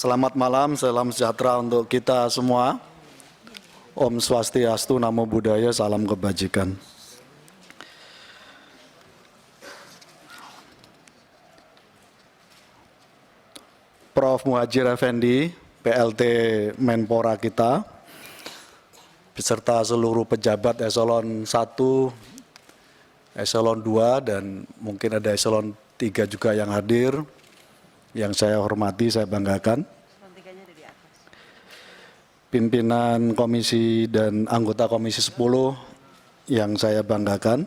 Selamat malam, salam sejahtera untuk kita semua. Om Swastiastu, Namo Buddhaya, salam kebajikan. Prof. Muhadjir Effendi, PLT Menpora kita, beserta seluruh pejabat eselon 1, eselon 2, dan mungkin ada eselon 3 juga yang hadir, yang saya hormati, saya banggakan. Pimpinan komisi dan anggota komisi 10 yang saya banggakan.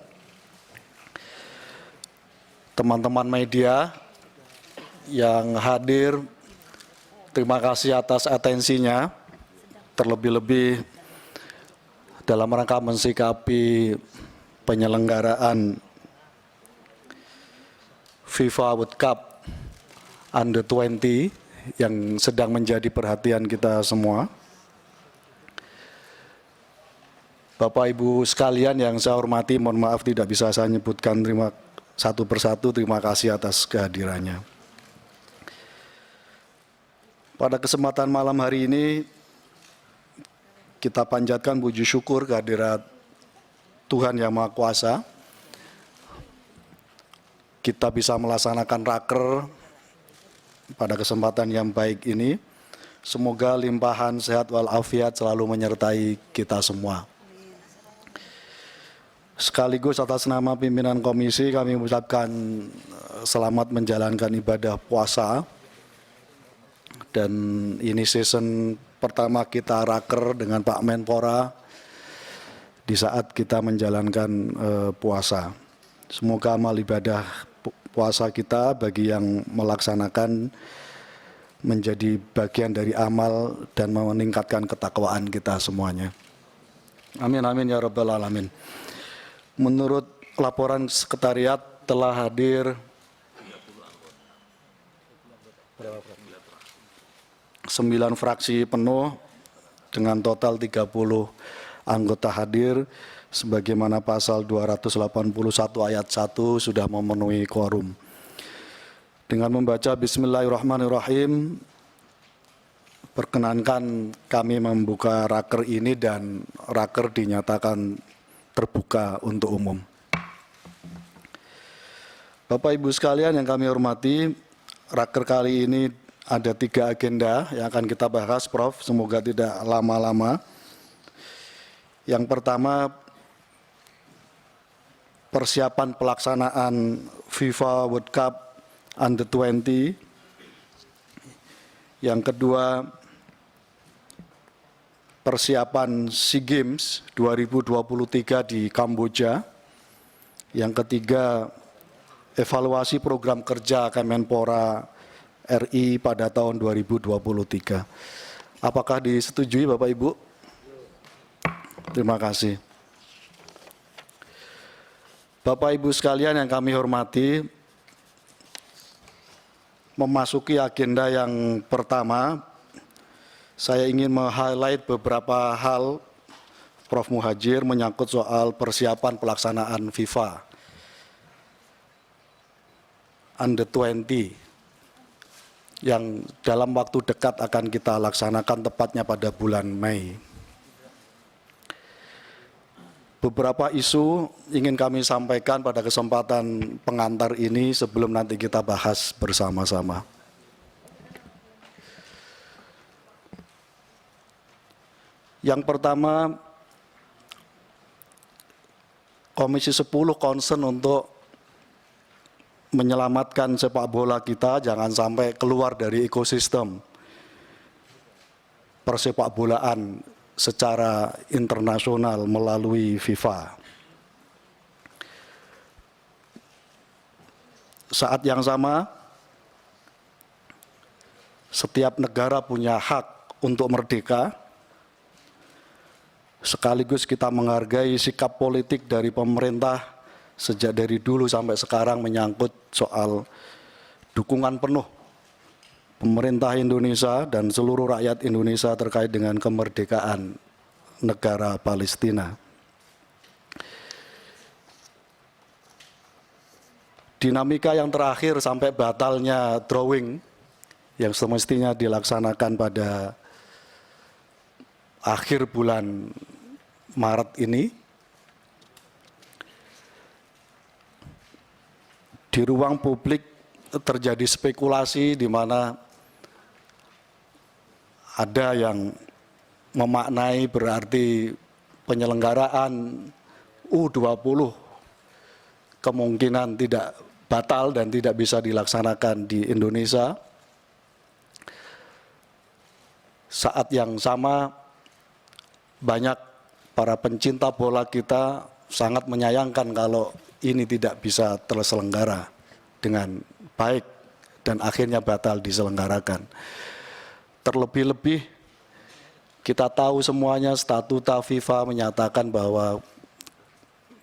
Teman-teman media yang hadir, terima kasih atas atensinya, terlebih-lebih dalam rangka mensikapi penyelenggaraan FIFA World Cup Under 20 yang sedang menjadi perhatian kita semua. Bapak Ibu sekalian yang saya hormati, mohon maaf tidak bisa saya nyebutkan satu persatu, terima kasih atas kehadirannya. Pada kesempatan malam hari ini, kita panjatkan puji syukur kehadirat Tuhan Yang Maha Kuasa. Kita bisa melaksanakan raker pada kesempatan yang baik ini. Semoga limpahan sehat walafiat selalu menyertai kita semua. Sekaligus atas nama pimpinan komisi kami mengucapkan selamat menjalankan ibadah puasa. Dan ini season pertama kita raker dengan Pak Menpora di saat kita menjalankan puasa. Semoga amal ibadah puasa kita bagi yang melaksanakan menjadi bagian dari amal dan meningkatkan ketakwaan kita semuanya. Amin amin ya rabbal alamin. Menurut laporan sekretariat telah hadir 9 fraksi penuh dengan total 30 anggota hadir, sebagaimana pasal 281 ayat 1 sudah memenuhi quorum. Dengan membaca Bismillahirrahmanirrahim, perkenankan kami membuka raker ini dan raker dinyatakan terbuka untuk umum. Bapak Ibu sekalian yang kami hormati, raker kali ini ada 3 agenda yang akan kita bahas, Prof. Semoga tidak lama-lama. Yang pertama, persiapan pelaksanaan FIFA World Cup Under 20. Yang kedua, persiapan SEA Games 2023 di Kamboja. Yang ketiga, evaluasi program kerja Kemenpora RI pada tahun 2023. Apakah disetujui Bapak Ibu? Terima kasih. Bapak Ibu sekalian yang kami hormati, memasuki agenda yang pertama, saya ingin meng-highlight beberapa hal, Prof. Muhadjir, menyangkut soal persiapan pelaksanaan FIFA Under 20 yang dalam waktu dekat akan kita laksanakan, tepatnya pada bulan Mei. Beberapa isu ingin kami sampaikan pada kesempatan pengantar ini sebelum nanti kita bahas bersama-sama. Yang pertama, Komisi 10 concern untuk menyelamatkan sepak bola kita jangan sampai keluar dari ekosistem persepak bolaan secara internasional melalui FIFA. Saat yang sama, setiap negara punya hak untuk merdeka. Sekaligus kita menghargai sikap politik dari pemerintah sejak dari dulu sampai sekarang menyangkut soal dukungan penuh pemerintah Indonesia dan seluruh rakyat Indonesia terkait dengan kemerdekaan negara Palestina. Dinamika yang terakhir sampai batalnya drawing yang semestinya dilaksanakan pada akhir bulan Maret ini, di ruang publik terjadi spekulasi di mana ada yang memaknai berarti penyelenggaraan U20 kemungkinan tidak batal dan tidak bisa dilaksanakan di Indonesia. Saat yang sama, banyak para pencinta bola kita sangat menyayangkan kalau ini tidak bisa terselenggara dengan baik dan akhirnya batal diselenggarakan. Terlebih-lebih kita tahu semuanya statuta FIFA menyatakan bahwa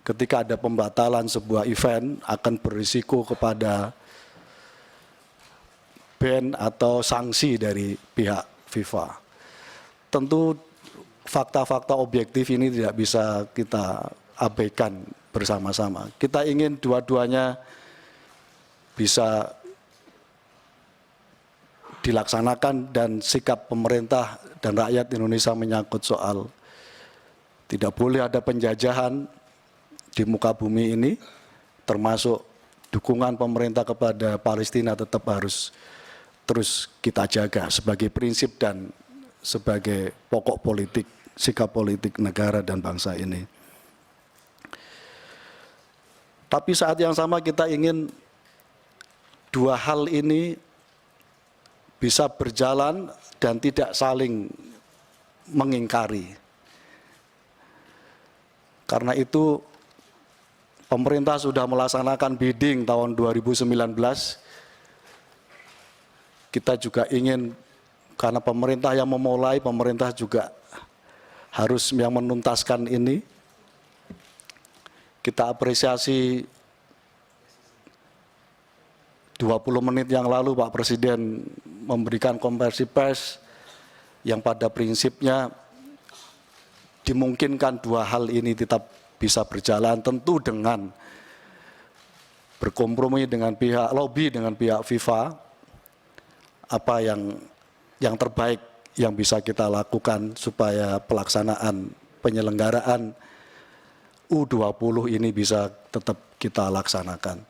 ketika ada pembatalan sebuah event akan berisiko kepada ban atau sanksi dari pihak FIFA. Tentu fakta-fakta objektif ini tidak bisa kita abaikan bersama-sama. Kita ingin dua-duanya bisa dilaksanakan dan sikap pemerintah dan rakyat Indonesia menyangkut soal tidak boleh ada penjajahan di muka bumi ini, termasuk dukungan pemerintah kepada Palestina tetap harus terus kita jaga sebagai prinsip dan sebagai pokok politik, sikap politik negara dan bangsa ini. Tapi saat yang sama kita ingin dua hal ini bisa berjalan dan tidak saling mengingkari. Karena itu pemerintah sudah melaksanakan bidding tahun 2019. Kita juga ingin, karena pemerintah yang memulai, pemerintah juga harus yang menuntaskan ini. Kita apresiasi 20 menit yang lalu Pak Presiden memberikan konferensi pers yang pada prinsipnya dimungkinkan dua hal ini tetap bisa berjalan, tentu dengan berkompromi dengan pihak lobby, dengan pihak FIFA, apa yang terbaik yang bisa kita lakukan supaya pelaksanaan penyelenggaraan U20 ini bisa tetap kita laksanakan.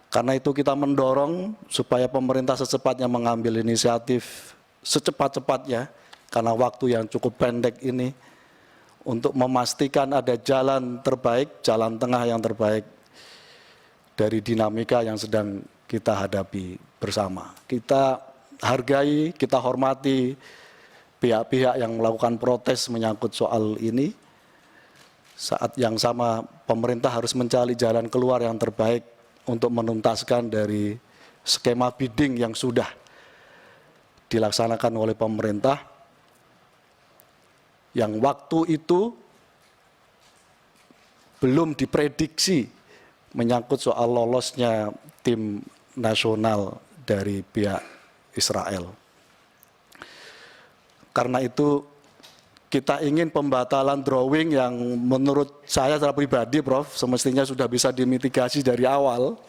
Karena itu kita mendorong supaya pemerintah secepatnya mengambil inisiatif secepat-cepatnya, karena waktu yang cukup pendek ini, untuk memastikan ada jalan terbaik, jalan tengah yang terbaik dari dinamika yang sedang kita hadapi bersama. Kita hargai, kita hormati pihak-pihak yang melakukan protes menyangkut soal ini. Saat yang sama pemerintah harus mencari jalan keluar yang terbaik untuk menuntaskan dari skema bidding yang sudah dilaksanakan oleh pemerintah, yang waktu itu belum diprediksi menyangkut soal lolosnya tim nasional dari pihak Israel. Karena itu kita ingin pembatalan drawing yang menurut saya secara pribadi, Prof, semestinya sudah bisa dimitigasi dari awal.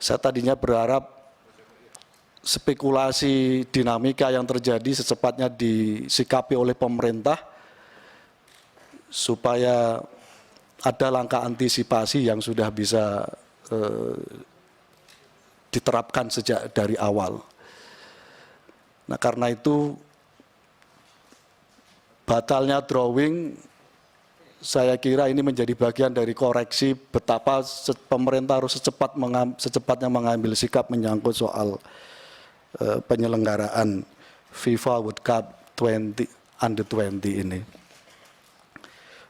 Saya tadinya berharap spekulasi dinamika yang terjadi secepatnya disikapi oleh pemerintah supaya ada langkah antisipasi yang sudah bisa diterapkan sejak dari awal. Nah, karena itu batalnya drawing, saya kira ini menjadi bagian dari koreksi betapa pemerintah harus secepatnya mengambil sikap menyangkut soal penyelenggaraan FIFA World Cup Under 20 ini.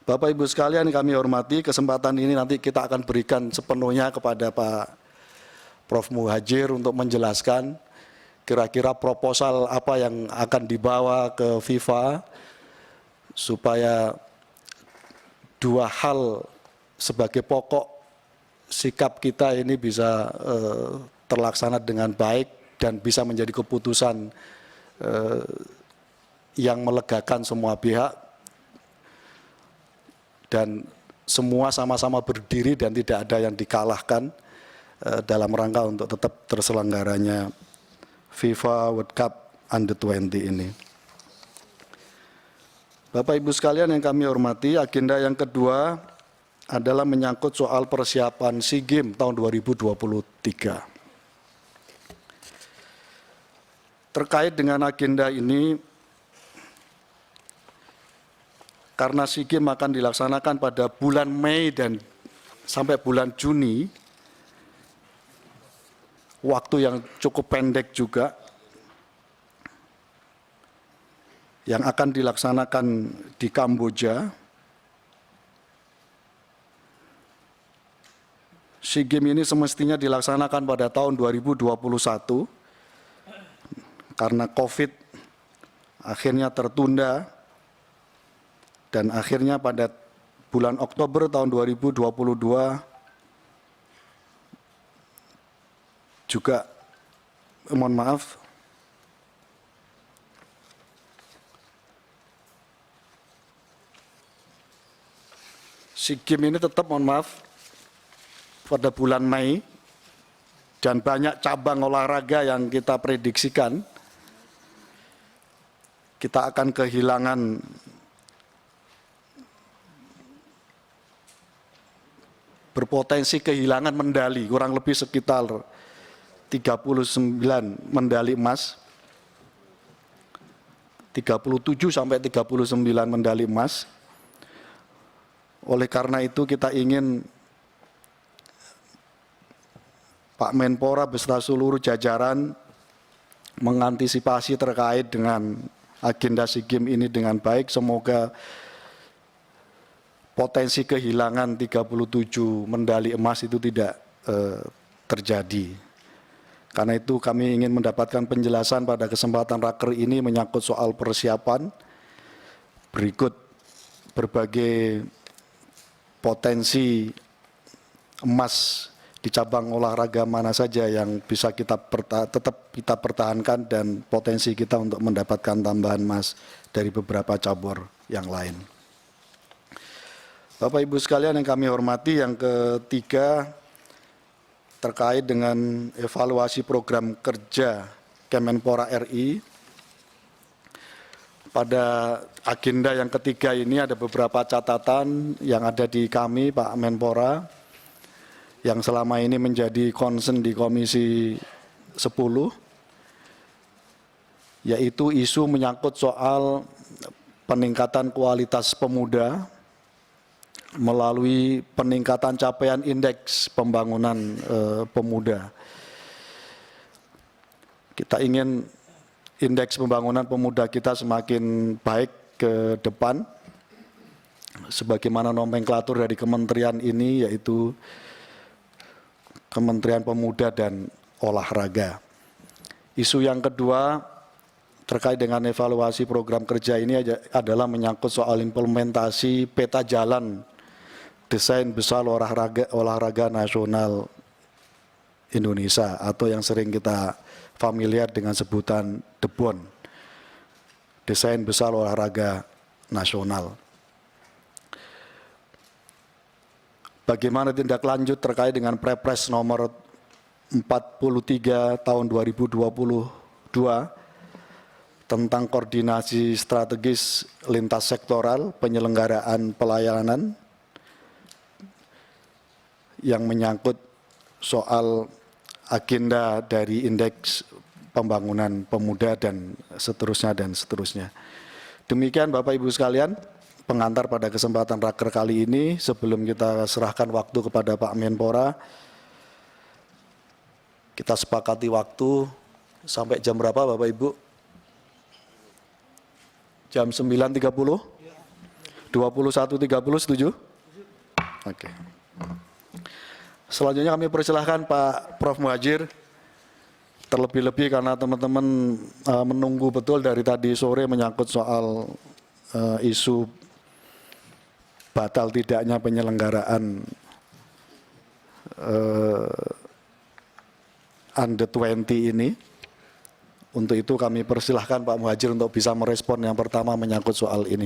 Bapak Ibu sekalian kami hormati, kesempatan ini nanti kita akan berikan sepenuhnya kepada Pak Prof. Muhadjir untuk menjelaskan kira-kira proposal apa yang akan dibawa ke FIFA supaya dua hal sebagai pokok sikap kita ini bisa terlaksana dengan baik dan bisa menjadi keputusan yang melegakan semua pihak dan semua sama-sama berdiri dan tidak ada yang dikalahkan dalam rangka untuk tetap terselenggaranya FIFA World Cup Under-20 ini. Bapak Ibu sekalian yang kami hormati, agenda yang kedua adalah menyangkut soal persiapan SEA Games tahun 2023. Terkait dengan agenda ini, karena SEA Games akan dilaksanakan pada bulan Mei dan sampai bulan Juni, waktu yang cukup pendek juga, yang akan dilaksanakan di Kamboja. SEA Games ini semestinya dilaksanakan pada tahun 2021, karena COVID akhirnya tertunda, dan akhirnya pada bulan Oktober tahun 2022 juga, mohon maaf, SEA Games ini tetap, mohon maaf, pada bulan Mei, dan banyak cabang olahraga yang kita prediksikan, kita akan kehilangan berpotensi kehilangan medali, kurang lebih sekitar 39 medali emas, 37 sampai 39 medali emas. Oleh karena itu kita ingin Pak Menpora beserta seluruh jajaran mengantisipasi terkait dengan agenda SEA Games ini dengan baik. Semoga potensi kehilangan 37 medali emas itu tidak terjadi. Karena itu kami ingin mendapatkan penjelasan pada kesempatan raker ini menyangkut soal persiapan. Berikut berbagai potensi emas di cabang olahraga mana saja yang bisa tetap kita pertahankan, dan potensi kita untuk mendapatkan tambahan emas dari beberapa cabur yang lain. Bapak Ibu sekalian yang kami hormati, yang ketiga terkait dengan evaluasi program kerja Kemenpora RI. Pada agenda yang ketiga ini ada beberapa catatan yang ada di kami, Pak Menpora, yang selama ini menjadi concern di Komisi 10, yaitu isu menyangkut soal peningkatan kualitas pemuda melalui peningkatan capaian indeks pembangunan pemuda. Kita ingin indeks pembangunan pemuda kita semakin baik ke depan, sebagaimana nomenklatur dari kementerian ini, yaitu Kementerian Pemuda dan Olahraga. Isu yang kedua terkait dengan evaluasi program kerja ini adalah menyangkut soal implementasi peta jalan desain besar olahraga nasional Indonesia, atau yang sering kita familiar dengan sebutan DBON, desain besar olahraga nasional. Bagaimana tindak lanjut terkait dengan Perpres nomor 43 tahun 2022 tentang koordinasi strategis lintas sektoral penyelenggaraan pelayanan, yang menyangkut soal agenda dari indeks pembangunan pemuda dan seterusnya dan seterusnya. Demikian Bapak Ibu sekalian, pengantar pada kesempatan raker kali ini. Sebelum kita serahkan waktu kepada Pak Menpora, kita sepakati waktu sampai jam berapa Bapak Ibu? Jam 9.30? 21.30, setuju? Oke. Selanjutnya kami persilahkan Pak Prof. Muhadjir, terlebih-lebih karena teman-teman menunggu betul dari tadi sore menyangkut soal isu batal tidaknya penyelenggaraan Under-20 ini. Untuk itu kami persilahkan Pak Muhadjir untuk bisa merespon yang pertama menyangkut soal ini,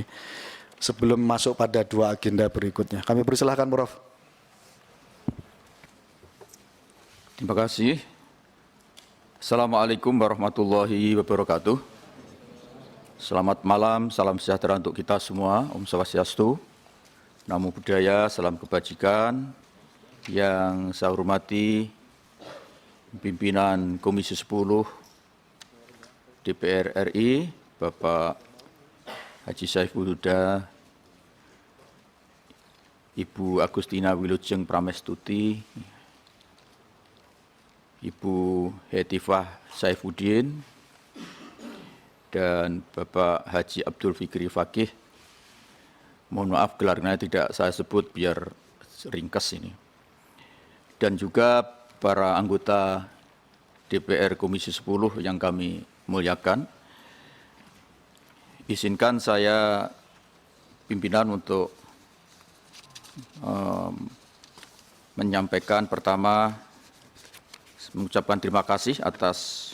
sebelum masuk pada dua agenda berikutnya. Kami persilahkan Prof. Terima kasih. Assalamualaikum warahmatullahi wabarakatuh. Selamat malam, salam sejahtera untuk kita semua. Om Swastiastu, Namo Buddhaya, salam kebajikan. Yang saya hormati pimpinan Komisi 10 DPR RI, Bapak Haji Saiful Huda, Ibu Agustina Wilujeng Pramestuti, Ibu Hetifah Saifuddin, dan Bapak Haji Abdul Fikri Fakih. Mohon maaf gelarnya tidak saya sebut biar ringkas ini. Dan juga para anggota DPR Komisi 10 yang kami muliakan. Izinkan saya pimpinan untuk menyampaikan pertama mengucapkan terima kasih atas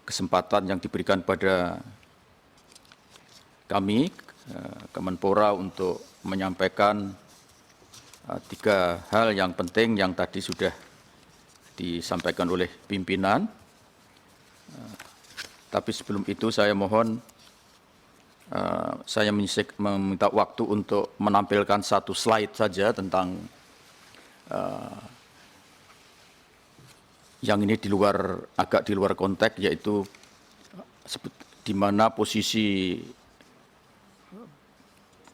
kesempatan yang diberikan pada kami, Kemenpora, untuk menyampaikan 3 hal yang penting yang tadi sudah disampaikan oleh pimpinan. Tapi sebelum itu saya mohon, saya meminta waktu untuk menampilkan 1 slide saja tentang yang ini agak di luar konteks, yaitu di mana posisi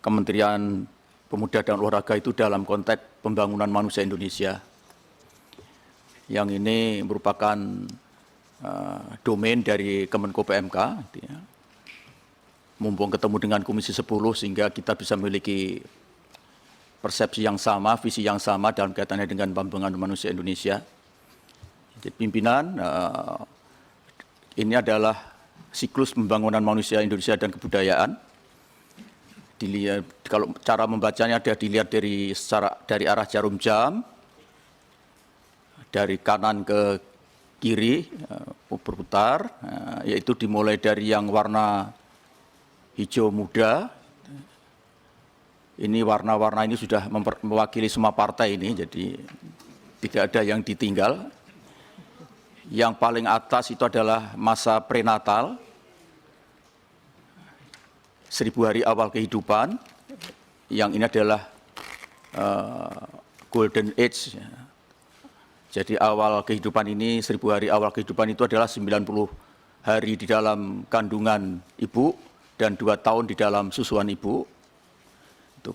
Kementerian Pemuda dan Olahraga itu dalam konteks pembangunan manusia Indonesia. Yang ini merupakan domain dari Kemenko PMK. Mumpung ketemu dengan Komisi 10 sehingga kita bisa memiliki persepsi yang sama, visi yang sama dalam kaitannya dengan pembangunan manusia Indonesia. Jadi pimpinan, ini adalah siklus pembangunan manusia Indonesia dan kebudayaan. Dilihat, kalau cara membacanya ada dilihat dari arah jarum jam, dari kanan ke kiri berputar, yaitu dimulai dari yang warna hijau muda. Ini warna-warna ini sudah mewakili semua partai ini, jadi tidak ada yang ditinggal. Yang paling atas itu adalah masa prenatal, 1000 hari awal kehidupan. Yang ini adalah golden age. Jadi awal kehidupan ini, 1000 hari awal kehidupan itu adalah 90 hari di dalam kandungan ibu dan 2 tahun di dalam susuan ibu.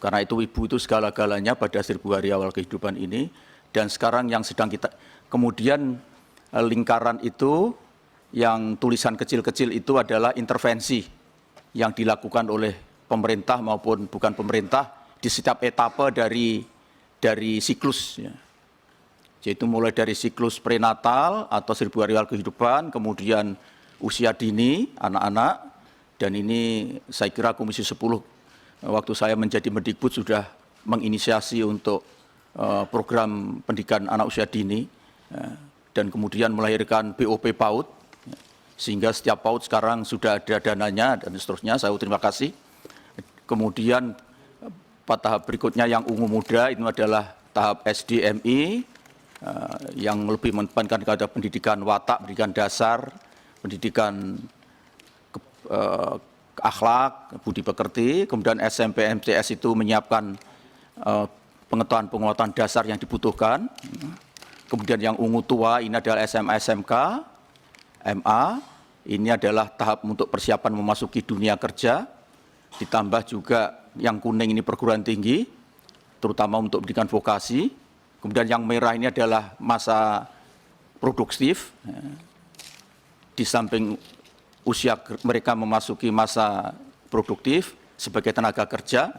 Karena itu ibu itu segala-galanya pada 1000 hari awal kehidupan ini. Dan sekarang yang sedang kita, kemudian lingkaran itu, yang tulisan kecil-kecil itu adalah intervensi yang dilakukan oleh pemerintah maupun bukan pemerintah di setiap etapa dari siklus. Yaitu mulai dari siklus prenatal atau 1000 hari awal kehidupan, kemudian usia dini, anak-anak, dan ini saya kira Komisi 10 waktu saya menjadi Mendikbud sudah menginisiasi untuk program pendidikan anak usia dini, dan kemudian melahirkan BOP PAUD, sehingga setiap PAUD sekarang sudah ada dananya dan seterusnya. Saya terima kasih. Kemudian tahap berikutnya yang ungu muda itu adalah tahap SDMI, yang lebih menekankan kepada pendidikan watak, pendidikan dasar, pendidikan akhlak, budi pekerti. Kemudian SMP MTS itu menyiapkan pengetahuan dasar yang dibutuhkan. Kemudian yang ungu tua ini adalah SMA SMK, MA, ini adalah tahap untuk persiapan memasuki dunia kerja. Ditambah juga yang kuning ini perguruan tinggi, terutama untuk pendidikan vokasi. Kemudian yang merah ini adalah masa produktif, di samping usia mereka memasuki masa produktif sebagai tenaga kerja.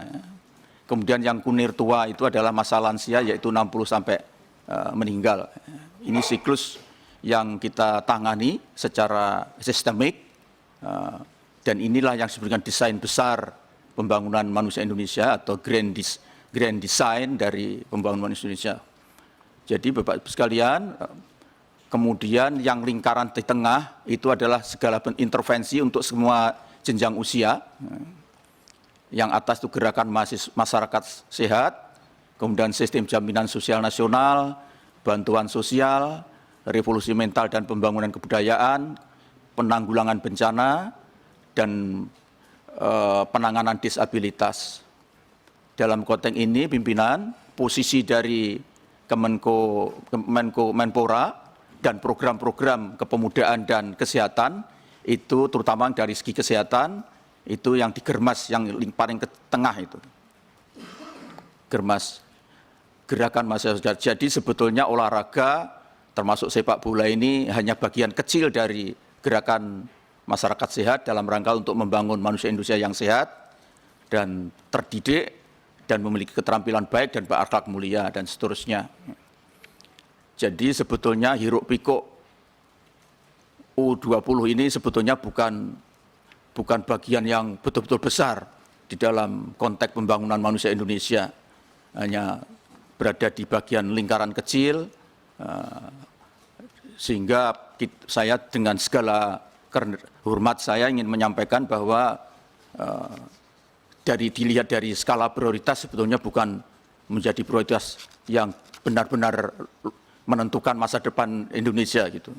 Kemudian yang kuning tua itu adalah masa lansia, yaitu 60 sampai meninggal. Ini siklus yang kita tangani secara sistemik, dan inilah yang disebutkan desain besar pembangunan manusia Indonesia atau grand design dari pembangunan manusia Indonesia. Jadi Bapak Ibu sekalian, kemudian yang lingkaran di tengah itu adalah segala intervensi untuk semua jenjang usia. Yang atas itu gerakan masyarakat sehat, kemudian sistem jaminan sosial nasional, bantuan sosial, revolusi mental dan pembangunan kebudayaan, penanggulangan bencana, dan penanganan disabilitas. Dalam konteks ini pimpinan, posisi dari Menpora dan program-program kepemudaan dan kesehatan itu terutama dari segi kesehatan itu yang digermas yang paling ke tengah itu. Germas gerakan masyarakat. Jadi sebetulnya olahraga termasuk sepak bola ini hanya bagian kecil dari gerakan masyarakat sehat dalam rangka untuk membangun manusia Indonesia yang sehat dan terdidik dan memiliki keterampilan baik dan berakhlak mulia dan seterusnya. Jadi sebetulnya hiruk pikuk U20 ini sebetulnya bukan bagian yang betul-betul besar di dalam konteks pembangunan manusia Indonesia. Hanya berada di bagian lingkaran kecil, sehingga saya dengan segala hormat saya ingin menyampaikan bahwa dilihat dari skala prioritas sebetulnya bukan menjadi prioritas yang benar-benar menentukan masa depan Indonesia gitu.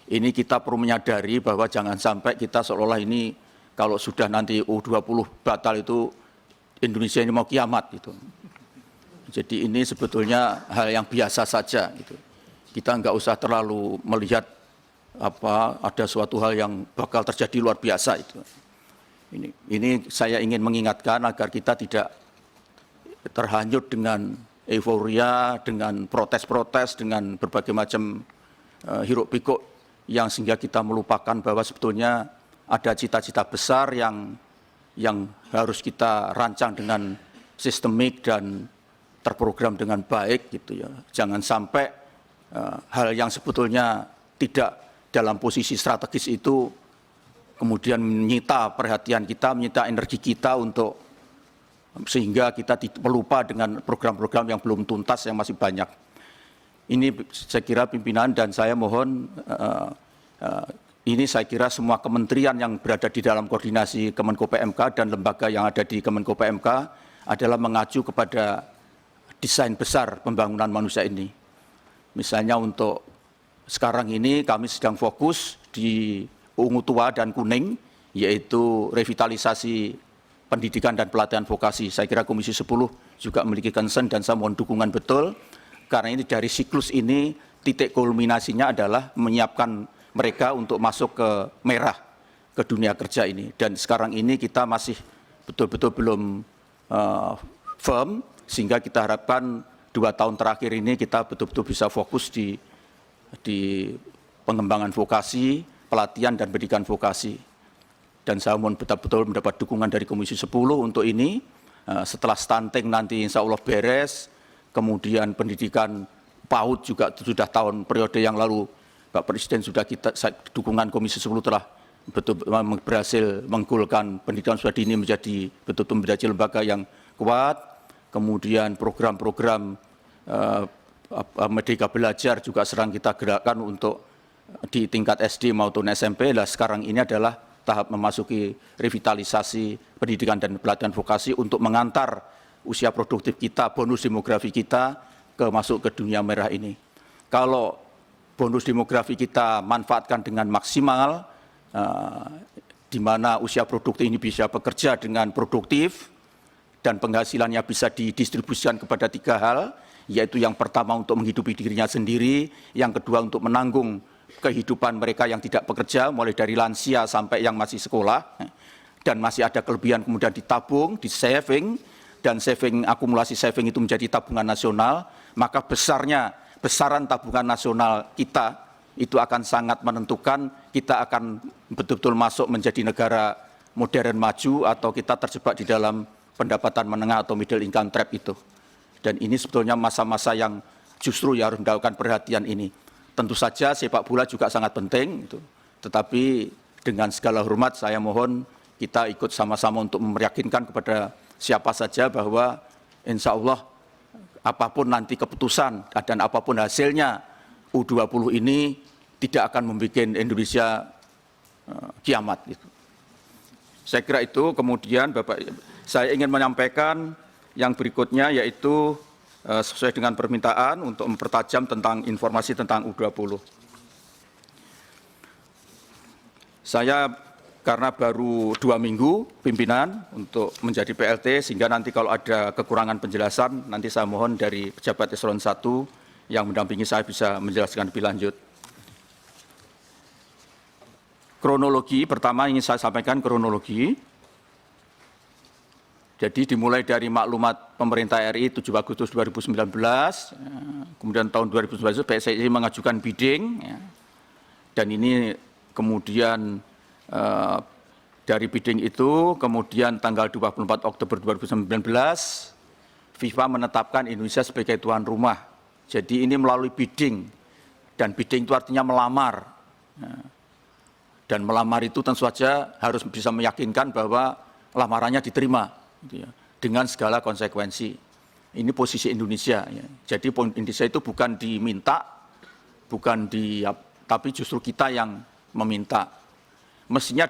Ini kita perlu menyadari bahwa jangan sampai kita seolah-olah ini kalau sudah nanti U20 batal itu Indonesia ini mau kiamat gitu. Jadi ini sebetulnya hal yang biasa saja gitu. Kita nggak usah terlalu melihat ada suatu hal yang bakal terjadi luar biasa itu. Ini saya ingin mengingatkan agar kita tidak terhanyut dengan euforia, dengan protes-protes, dengan berbagai macam hiruk pikuk yang sehingga kita melupakan bahwa sebetulnya ada cita-cita besar yang harus kita rancang dengan sistemik dan terprogram dengan baik gitu ya. Jangan sampai hal yang sebetulnya tidak dalam posisi strategis itu kemudian menyita perhatian kita, menyita energi kita untuk sehingga kita melupa dengan program-program yang belum tuntas yang masih banyak. Ini saya kira pimpinan dan saya mohon ini saya kira semua kementerian yang berada di dalam koordinasi Kemenko PMK dan lembaga yang ada di Kemenko PMK adalah mengacu kepada desain besar pembangunan manusia ini. Misalnya untuk sekarang ini kami sedang fokus di ungu tua dan kuning, yaitu revitalisasi pendidikan dan pelatihan vokasi. Saya kira Komisi 10 juga memiliki concern dan saya mohon dukungan betul, karena ini dari siklus ini titik kulminasinya adalah menyiapkan mereka untuk masuk ke merah, ke dunia kerja ini. Dan sekarang ini kita masih betul-betul belum firm, sehingga kita harapkan 2 tahun terakhir ini kita betul-betul bisa fokus di pengembangan vokasi, pelatihan dan pendidikan vokasi. Dan saya mohon betul-betul mendapat dukungan dari Komisi 10 untuk ini. Setelah stunting nanti insya Allah beres, kemudian pendidikan PAUD juga sudah tahun periode yang lalu Pak Presiden sudah dukungan Komisi 10 telah berhasil menggolkan pendidikan sudah dini menjadi betul-betul menjadi lembaga yang kuat. Kemudian program-program Merdeka Belajar juga sedang kita gerakkan untuk di tingkat SD maupun SMP. Nah, sekarang ini adalah tahap memasuki revitalisasi pendidikan dan pelatihan vokasi untuk mengantar usia produktif kita, bonus demografi kita masuk ke dunia merah ini. Kalau bonus demografi kita manfaatkan dengan maksimal, di mana usia produktif ini bisa bekerja dengan produktif dan penghasilannya bisa didistribusikan kepada 3 hal, yaitu yang pertama untuk menghidupi dirinya sendiri, yang kedua untuk menanggung kehidupan mereka yang tidak bekerja, mulai dari lansia sampai yang masih sekolah, dan masih ada kelebihan kemudian ditabung, di saving, dan akumulasi saving itu menjadi tabungan nasional, maka besaran tabungan nasional kita itu akan sangat menentukan kita akan betul-betul masuk menjadi negara modern maju atau kita terjebak di dalam pendapatan menengah atau middle income trap itu. Dan ini sebetulnya masa-masa yang justru ya harus mendapatkan perhatian ini. Tentu saja sepak bola juga sangat penting, tetapi dengan segala hormat saya mohon kita ikut sama-sama untuk meyakinkan kepada siapa saja bahwa insya Allah apapun nanti keputusan dan apapun hasilnya U20 ini tidak akan membuat Indonesia kiamat. Saya kira itu. Kemudian Bapak, saya ingin menyampaikan yang berikutnya yaitu sesuai dengan permintaan untuk mempertajam tentang informasi tentang U20. Saya karena baru 2 minggu pimpinan untuk menjadi PLT, sehingga nanti kalau ada kekurangan penjelasan, nanti saya mohon dari pejabat eselon 1 yang mendampingi saya bisa menjelaskan lebih lanjut. Kronologi, pertama ingin saya sampaikan kronologi. Jadi dimulai dari maklumat pemerintah RI 7 Agustus 2019, kemudian tahun 2019 PSSI mengajukan bidding, dan ini kemudian dari bidding itu, kemudian tanggal 24 Oktober 2019, FIFA menetapkan Indonesia sebagai tuan rumah. Jadi ini melalui bidding, dan bidding itu artinya melamar. Dan melamar itu tentu saja harus bisa meyakinkan bahwa lamarannya diterima, gitu ya, dengan segala konsekuensi. Ini posisi Indonesia. Ya. Jadi Indonesia itu bukan diminta, tapi justru kita yang meminta. Mestinya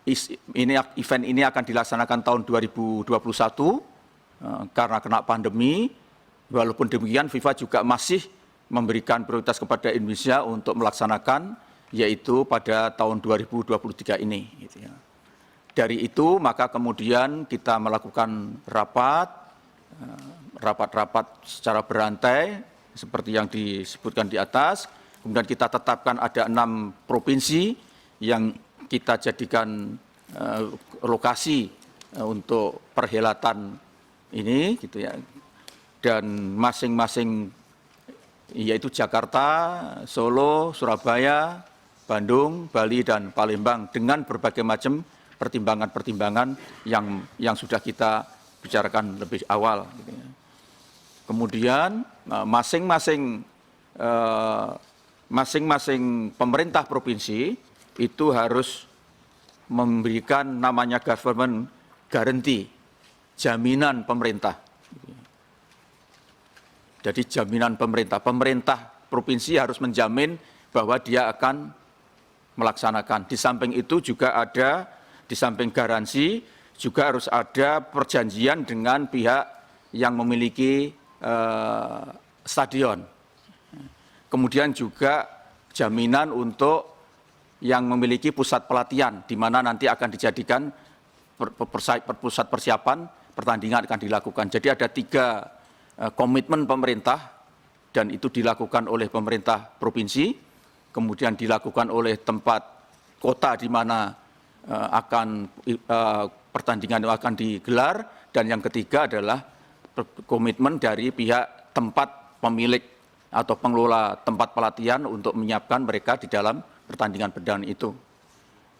event ini akan dilaksanakan tahun 2021 karena kena pandemi. Walaupun demikian, FIFA juga masih memberikan prioritas kepada Indonesia untuk melaksanakan, yaitu pada tahun 2023 ini. Gitu ya. Dari itu maka kemudian kita melakukan rapat-rapat secara berantai seperti yang disebutkan di atas. Kemudian kita tetapkan ada 6 provinsi yang kita jadikan lokasi untuk perhelatan ini, gitu ya. Dan masing-masing, yaitu Jakarta, Solo, Surabaya, Bandung, Bali, dan Palembang dengan berbagai macam pertimbangan-pertimbangan yang sudah kita bicarakan lebih awal. Gitu ya. Kemudian masing-masing pemerintah provinsi itu harus memberikan namanya government guarantee, jaminan pemerintah. Jadi jaminan pemerintah provinsi harus menjamin bahwa dia akan melaksanakan. Di samping itu juga ada, di samping garansi, juga harus ada perjanjian dengan pihak yang memiliki stadion. Kemudian juga jaminan untuk yang memiliki pusat pelatihan, di mana nanti akan dijadikan pusat persiapan pertandingan akan dilakukan. Jadi ada 3 komitmen pemerintah, dan itu dilakukan oleh pemerintah provinsi, kemudian dilakukan oleh tempat kota di mana pertandingan akan digelar, dan yang ketiga adalah komitmen dari pihak tempat pemilik atau pengelola tempat pelatihan untuk menyiapkan mereka di dalam pertandingan berjalan itu.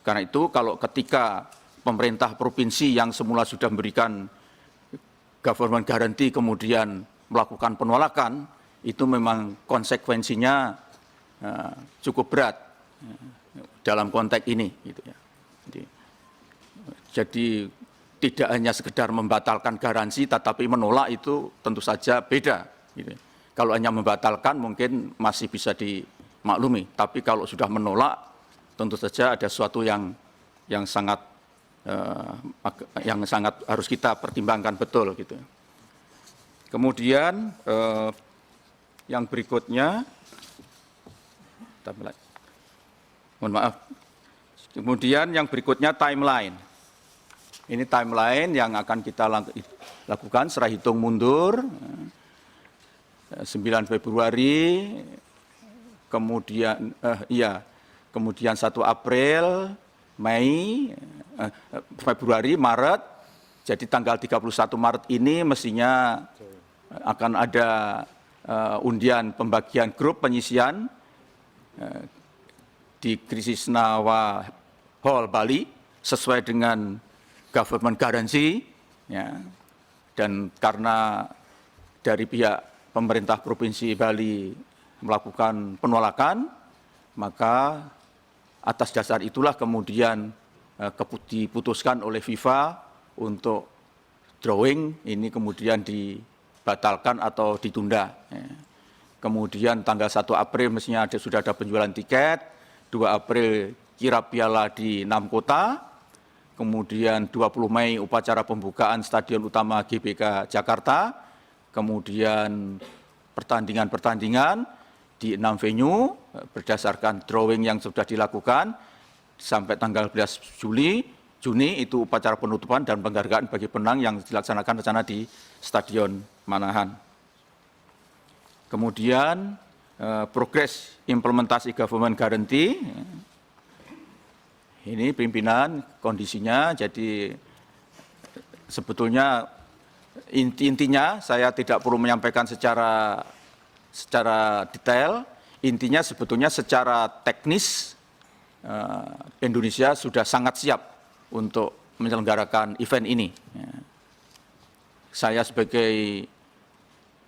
Karena itu kalau ketika pemerintah provinsi yang semula sudah memberikan government guarantee kemudian melakukan penolakan, itu memang konsekuensinya cukup berat dalam konteks ini. Gitu ya. Jadi tidak hanya sekedar membatalkan garansi, tetapi menolak itu tentu saja beda. Gitu. Kalau hanya membatalkan mungkin masih bisa dimaklumi, tapi kalau sudah menolak, tentu saja ada sesuatu yang sangat harus kita pertimbangkan betul. Gitu. Kemudian yang berikutnya, mohon maaf. Kemudian yang berikutnya timeline. Ini timeline yang akan kita lakukan secara hitung mundur. 9 Februari, kemudian 1 April, Mei, Februari, Maret. Jadi tanggal 31 Maret ini mestinya akan ada undian pembagian grup penyisian di Krisisnawa Hall Bali sesuai dengan government guarantee, ya. Dan karena dari pihak pemerintah Provinsi Bali melakukan penolakan, maka atas dasar itulah kemudian diputuskan oleh FIFA untuk drawing ini kemudian dibatalkan atau ditunda. Kemudian tanggal 1 April mestinya sudah ada penjualan tiket, 2 April kirap piala di 6 kota, kemudian 20 Mei upacara pembukaan Stadion Utama GBK Jakarta, kemudian pertandingan-pertandingan di 6 venue berdasarkan drawing yang sudah dilakukan, sampai tanggal 11 Juni itu upacara penutupan dan penghargaan bagi pemenang yang dilaksanakan rencana di Stadion Manahan. Kemudian progres implementasi government guarantee, ini pimpinan kondisinya. Jadi sebetulnya intinya saya tidak perlu menyampaikan secara detail. Intinya sebetulnya secara teknis Indonesia sudah sangat siap untuk menyelenggarakan event ini. Saya sebagai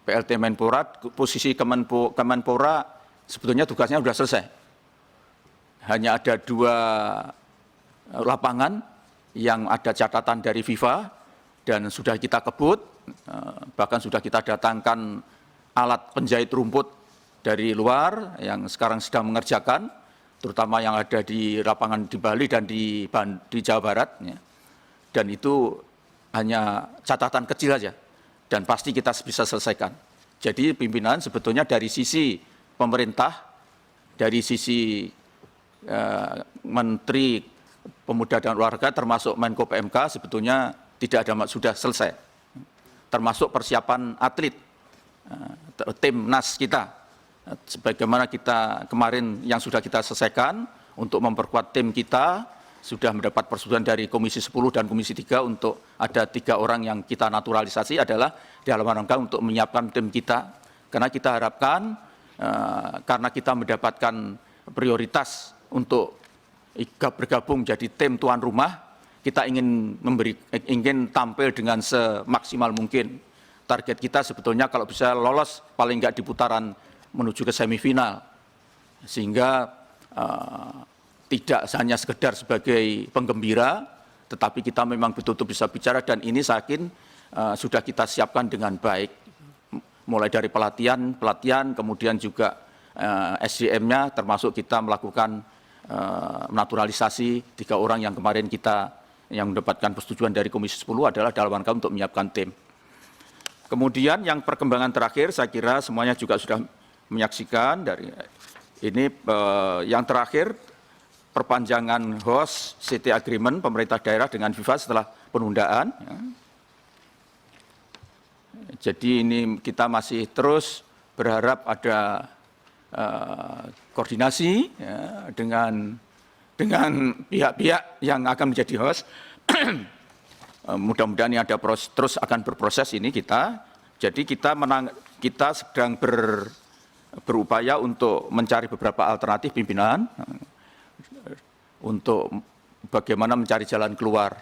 PLT Menpora, posisi Kemenpora sebetulnya tugasnya sudah selesai. Hanya ada 2 lapangan yang ada catatan dari FIFA dan sudah kita kebut, bahkan sudah kita datangkan alat penjahit rumput dari luar yang sekarang sedang mengerjakan, terutama yang ada di lapangan di Bali dan di Jawa Barat. Dan itu hanya catatan kecil saja, dan pasti kita bisa selesaikan. Jadi pimpinan sebetulnya dari sisi pemerintah, dari sisi Menteri Pemuda dan Olahraga termasuk Menko PMK sebetulnya tidak ada, sudah selesai. Termasuk persiapan atlet, timnas kita. Sebagaimana kita kemarin yang sudah kita selesaikan untuk memperkuat tim kita, sudah mendapat persetujuan dari Komisi 10 dan Komisi 3 untuk ada 3 orang yang kita naturalisasi adalah dalam rangka untuk menyiapkan tim kita. Karena kita harapkan, karena kita mendapatkan prioritas untuk bergabung jadi tim tuan rumah, kita ingin tampil dengan semaksimal mungkin. Target kita sebetulnya kalau bisa lolos paling enggak di putaran menuju ke semifinal, sehingga tidak hanya sekedar sebagai penggembira, tetapi kita memang betul-betul bisa bicara, dan ini saya yakin sudah kita siapkan dengan baik, mulai dari pelatihan, kemudian juga SDM-nya, termasuk kita melakukan naturalisasi 3 orang yang kemarin kita yang mendapatkan persetujuan dari Komisi 10 adalah dalam rangka untuk menyiapkan tim. Kemudian yang perkembangan terakhir, saya kira semuanya juga sudah menyaksikan dari ini. Yang terakhir, perpanjangan host CT agreement pemerintah daerah dengan FIFA setelah penundaan. Jadi ini kita masih terus berharap ada koordinasi dengan pihak-pihak yang akan menjadi host. Mudah-mudahan ini ada terus akan berproses ini kita. Jadi kita sedang berupaya untuk mencari beberapa alternatif pimpinan untuk bagaimana mencari jalan keluar.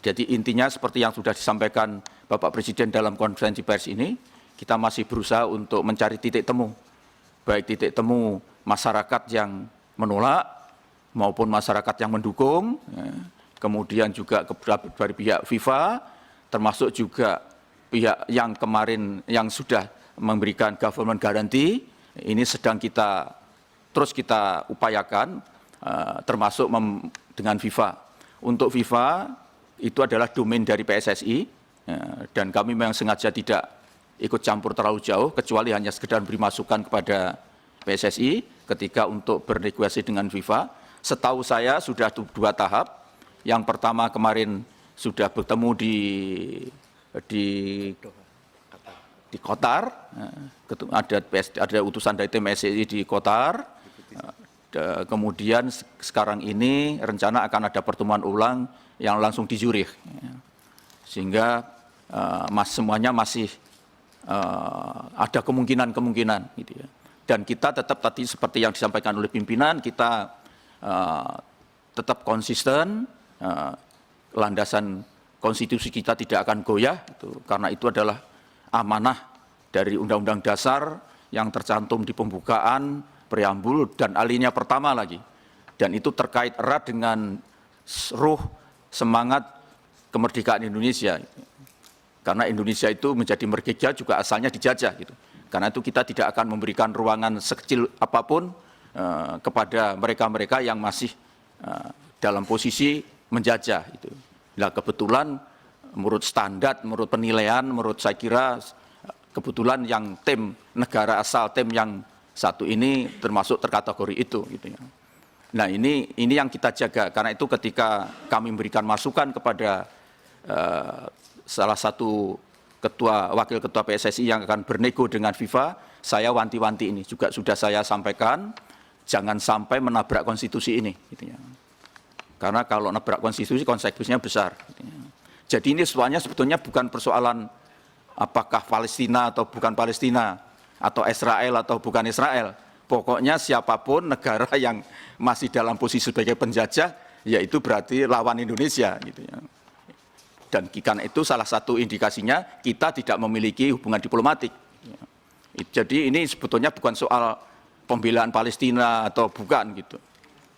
Jadi intinya seperti yang sudah disampaikan Bapak Presiden dalam konferensi pers ini, kita masih berusaha untuk mencari titik temu, baik titik temu masyarakat yang menolak maupun masyarakat yang mendukung, kemudian juga dari pihak FIFA, termasuk juga pihak yang kemarin yang sudah memberikan government guarantee. Ini sedang terus kita upayakan, termasuk dengan FIFA. Untuk FIFA itu adalah domain dari PSSI, dan kami memang sengaja tidak ikut campur terlalu jauh, kecuali hanya sekedar beri masukan kepada PSSI ketika untuk bernegosiasi dengan FIFA. Setahu saya sudah 2 tahap. Yang pertama kemarin sudah bertemu di Qatar, ada utusan dari tim PSSI di Qatar. Kemudian sekarang ini rencana akan ada pertemuan ulang yang langsung di Zurich, sehingga semuanya masih ada kemungkinan gitu ya. Dan kita tetap tadi seperti yang disampaikan oleh pimpinan, kita tetap konsisten, landasan konstitusi kita tidak akan goyah, karena itu adalah amanah dari Undang-Undang Dasar yang tercantum di pembukaan, preambul, dan alinea pertama lagi. Dan itu terkait erat dengan ruh semangat kemerdekaan Indonesia. Karena Indonesia itu menjadi merdeka juga asalnya dijajah gitu. Karena itu kita tidak akan memberikan ruangan sekecil apapun kepada mereka-mereka yang masih dalam posisi menjajah itu. Nah, kebetulan menurut standar, menurut penilaian, menurut saya kira kebetulan yang tim negara asal, tim yang satu ini termasuk terkategori itu gitu ya. Nah ini yang kita jaga, karena itu ketika kami memberikan masukan kepada salah satu wakil ketua PSSI yang akan bernego dengan FIFA, saya wanti-wanti ini juga sudah saya sampaikan, jangan sampai menabrak konstitusi ini. Gitu ya. Karena kalau nabrak konstitusi konsekuensinya besar. Gitu ya. Jadi ini semuanya sebetulnya bukan persoalan apakah Palestina atau bukan Palestina, atau Israel atau bukan Israel. Pokoknya siapapun negara yang masih dalam posisi sebagai penjajah, yaitu berarti lawan Indonesia. Gitu ya. Dan karena itu salah satu indikasinya kita tidak memiliki hubungan diplomatik. Jadi ini sebetulnya bukan soal pembelaan Palestina atau bukan gitu.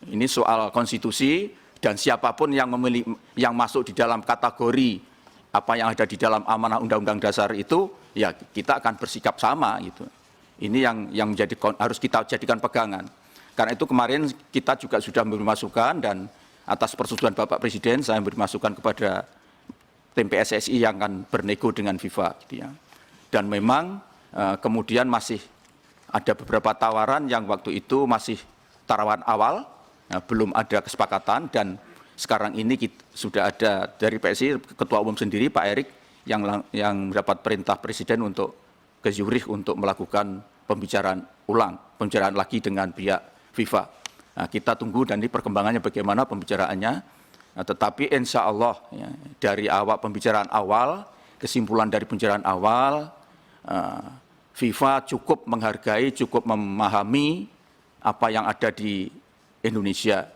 Ini soal konstitusi dan siapapun yang masuk di dalam kategori apa yang ada di dalam amanah Undang-Undang Dasar itu, ya kita akan bersikap sama gitu. Ini yang harus kita jadikan pegangan. Karena itu kemarin kita juga sudah memberi masukan dan atas persetujuan Bapak Presiden saya memberi masukan kepada tim PSSI yang akan bernego dengan FIFA. Gitu ya. Dan memang kemudian masih ada beberapa tawaran yang waktu itu masih tawaran awal, belum ada kesepakatan, dan sekarang ini sudah ada dari PSSI Ketua Umum sendiri Pak Erik yang mendapat perintah Presiden untuk ke Zurich untuk melakukan pembicaraan lagi dengan pihak FIFA. Nah, kita tunggu dan ini perkembangannya bagaimana pembicaraannya. Nah, tetapi insya Allah ya, dari pembicaraan awal, kesimpulan dari pembicaraan awal, FIFA cukup menghargai, cukup memahami apa yang ada di Indonesia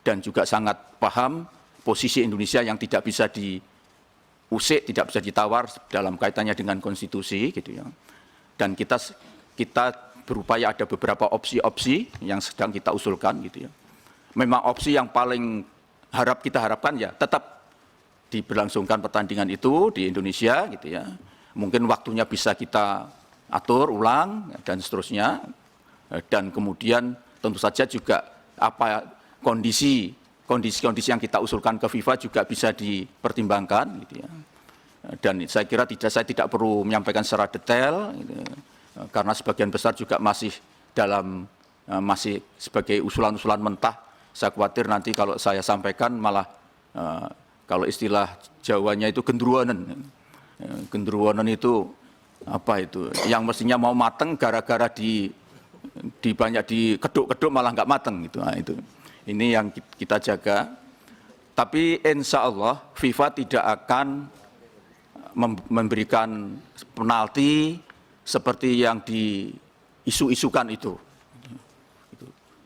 dan juga sangat paham posisi Indonesia yang tidak bisa diusik, tidak bisa ditawar dalam kaitannya dengan konstitusi, gitu ya. Dan kita berupaya ada beberapa opsi-opsi yang sedang kita usulkan, gitu ya. Memang opsi yang paling kita harapkan ya tetap diberlangsungkan pertandingan itu di Indonesia, gitu ya. Mungkin waktunya bisa kita atur ulang dan seterusnya. Dan kemudian tentu saja juga kondisi yang kita usulkan ke FIFA juga bisa dipertimbangkan, gitu ya. Dan saya kira saya tidak perlu menyampaikan secara detail, gitu, karena sebagian besar juga masih sebagai usulan-usulan mentah. Saya khawatir nanti kalau saya sampaikan malah kalau istilah Jawanya itu gendruwonen. Gendruwonen itu apa itu? Yang mestinya mau mateng gara-gara banyak dikeduk-keduk malah nggak mateng gitu. Nah, itu. Ini yang kita jaga. Tapi insya Allah FIFA tidak akan memberikan penalti seperti yang diisu-isukan itu.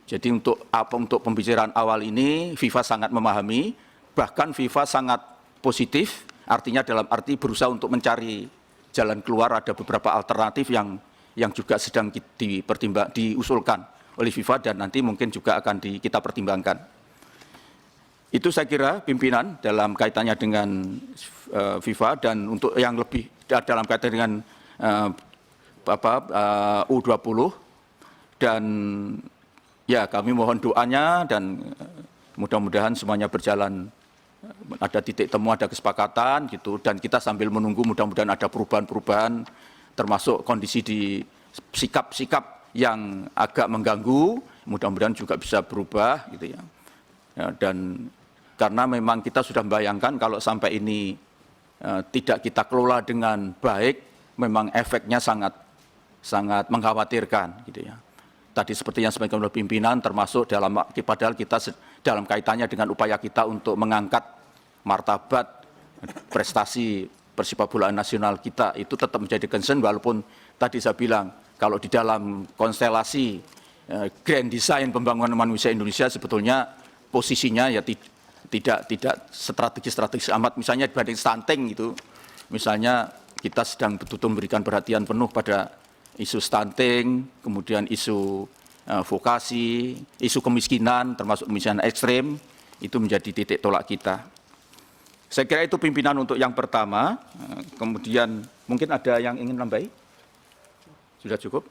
Jadi untuk pembicaraan awal ini FIFA sangat memahami, bahkan FIFA sangat positif, artinya dalam arti berusaha untuk mencari jalan keluar, ada beberapa alternatif yang juga sedang diusulkan oleh FIFA dan nanti mungkin juga akan kita pertimbangkan. Itu saya kira pimpinan dalam kaitannya dengan FIFA, dan untuk yang lebih dalam kaitan dengan U20, dan ya kami mohon doanya dan mudah-mudahan semuanya berjalan, ada titik temu, ada kesepakatan gitu, dan kita sambil menunggu mudah-mudahan ada perubahan-perubahan termasuk kondisi di sikap-sikap yang agak mengganggu, mudah-mudahan juga bisa berubah gitu ya. Dan karena memang kita sudah membayangkan kalau sampai ini tidak kita kelola dengan baik, memang efeknya sangat mengkhawatirkan gitu ya. Tadi seperti yang disampaikan oleh pimpinan, termasuk padahal kita dalam kaitannya dengan upaya kita untuk mengangkat martabat prestasi persepak bolaan nasional kita, itu tetap menjadi concern, walaupun tadi saya bilang kalau di dalam konstelasi grand design pembangunan manusia Indonesia sebetulnya posisinya ya tidak strategis amat. Misalnya dibanding stunting gitu, misalnya kita sedang betul-betul memberikan perhatian penuh pada isu stunting, kemudian isu vokasi, isu kemiskinan, termasuk kemiskinan ekstrem, itu menjadi titik tolak kita. Saya kira itu pimpinan untuk yang pertama. Kemudian mungkin ada yang ingin nambahi? Sudah cukup?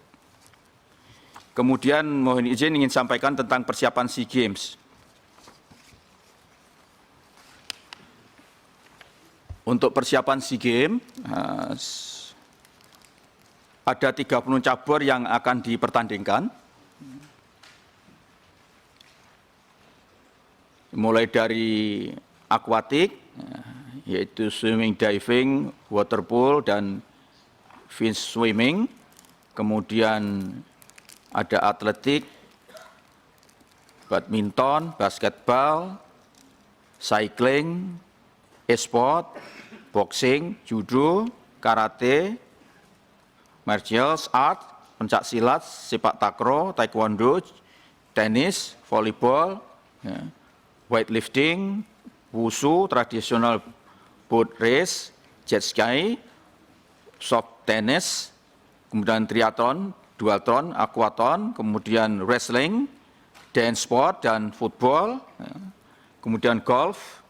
Kemudian mohon izin ingin sampaikan tentang persiapan SEA Games. Untuk persiapan SEA Games, ada 30 cabur yang akan dipertandingkan. mulai dari akuatik, yaitu swimming, diving, water polo, dan fin swimming. Kemudian ada atletik, badminton, basketball, cycling, e-sport, boxing, judo, karate, martial art, pencak silat, sepak takraw, taekwondo, tenis, volleyball, ya, weightlifting, wushu, tradisional boat race, jet ski, soft tennis, kemudian triathlon, duathlon, aquathlon, kemudian wrestling, dance sport dan football, ya, kemudian golf,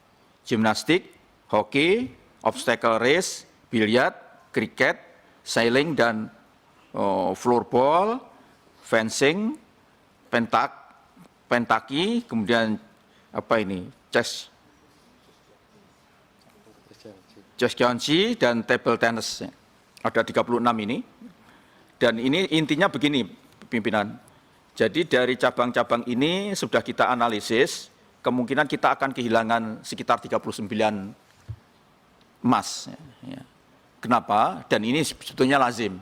gimnastik, hoki, obstacle race, biliar, kriket, sailing dan floorball, fencing, pentaki, kemudian chess Gyeonggi dan table tennis. Ada 36 ini. Dan ini intinya begini, pimpinan. Jadi dari cabang-cabang ini sudah kita analisis, kemungkinan kita akan kehilangan sekitar 39 emas. Ya. Kenapa? Dan ini sebetulnya lazim.